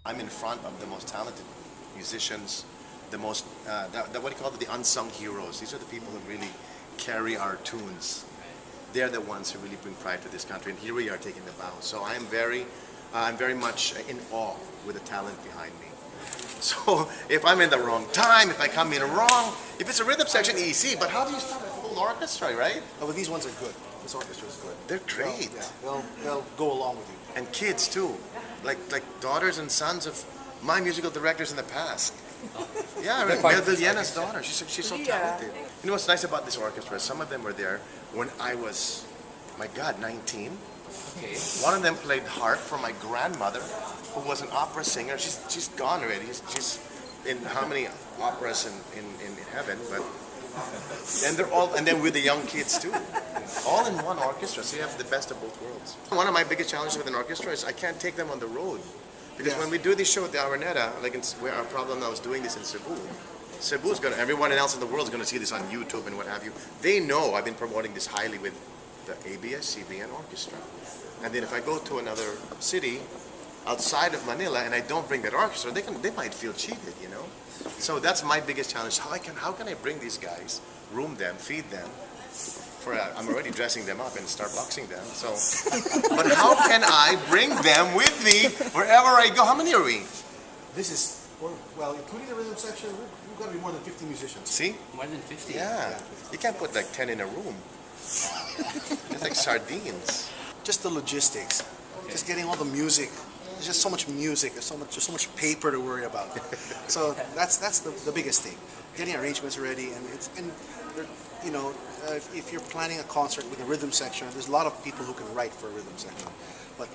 I'm in front of the most talented musicians, the most, what do you call it, the unsung heroes. These are the people who really carry our tunes. They're the ones who really bring pride to this country, and here we are taking the bow. So I'm very much in awe with the talent behind me. So if I'm in the wrong time, if I come in wrong, if it's a rhythm section, easy, but how do you start a full orchestra, right? Oh, but these ones are good. This orchestra is good. They're great. They'll go along with you. And kids too, like daughters and sons of my musical directors in the past. Yeah, Mel Villena's daughter. She's so talented. You know what's nice about this orchestra? Some of them were there when I was, my God, 19. Okay. One of them played harp for my grandmother, who was an opera singer. She's gone already. She's in how many operas in heaven, but and then with the young kids too, all in one orchestra. So you have the best of both worlds. One of my biggest challenges with an orchestra is I can't take them on the road, because when we do this show at the Araneta, like where our problem now is doing this in Cebu. Cebu's gonna, everyone else in the world is gonna see this on YouTube and what have you. They know I've been promoting this highly with the ABS-CBN orchestra. And then if I go to another city outside of Manila and I don't bring that orchestra, they might feel cheated, you know. So that's my biggest challenge. How can I bring these guys, room them, feed them? I'm already dressing them up and start boxing them. So, but how can I bring them with me wherever I go? How many are we? This is, well, including the rhythm section, we've got to be more than 50 musicians. See? More than 50? Yeah. You can't put like 10 in a room. It's like sardines. Just the logistics, just getting all the music. There's just so much music. There's so much paper to worry about. So that's the biggest thing. Getting arrangements ready, and you know, if you're planning a concert with a rhythm section, there's a lot of people who can write for a rhythm section, but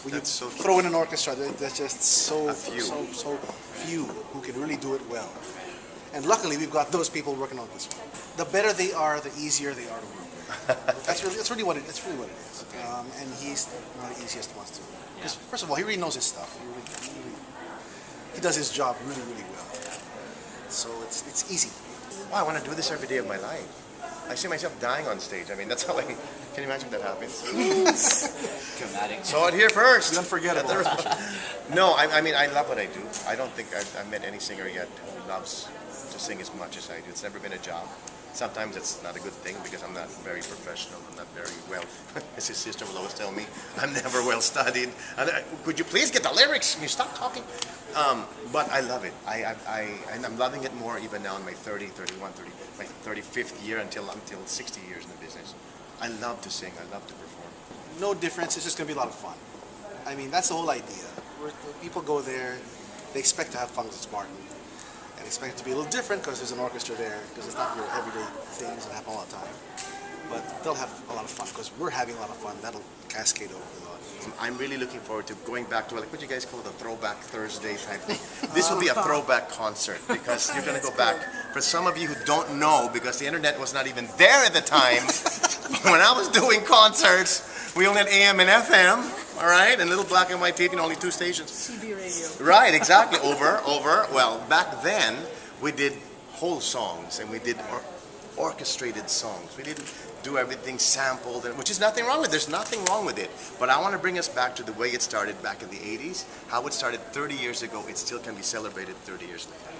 when you throw in an orchestra, there's just so few who can really do it well. And luckily, we've got those people working on this one. The better they are, the easier they are to work with. That's really what it is. And he's one of the easiest ones to. Because first of all, he really knows his stuff. He does his job really, really well. So it's easy. Wow, I want to do this every day of my life. I see myself dying on stage. I mean, that's how can you imagine if that happens? Dramatic. Saw it here first. It's unforgettable. No, I mean, I love what I do. I don't think I've met any singer yet who loves to sing as much as I do. It's never been a job. Sometimes it's not a good thing because I'm not very professional. I'm not very well. As his sister will always tell me, I'm never well studied. Could you please get the lyrics? Can you stop talking? But I love it. And I'm loving it more even now in my 30, 31, 30, my 35th year until 60 years in the business. I love to sing. I love to perform. No difference. It's just going to be a lot of fun. I mean, that's the whole idea. People go there, they expect to have fun with Martin. And expect it to be a little different because there's an orchestra there, because it's not your everyday things that happen all the time. But they'll have a lot of fun because we're having a lot of fun. That'll cascade over to the audience. I'm really looking forward to going back to like what you guys call the Throwback Thursday type thing. This will be a throwback concert because you're going to go back. For some of you who don't know, because the internet was not even there at the time, when I was doing concerts, we only had AM and FM. All right, and little black and white tape, only 2 stations. CB radio. Right, exactly. Over. Well, back then we did whole songs and we did orchestrated songs. We didn't do everything sampled, which is nothing wrong with it. There's nothing wrong with it. But I want to bring us back to the way it started back in the 80s. How it started 30 years ago. It still can be celebrated 30 years later.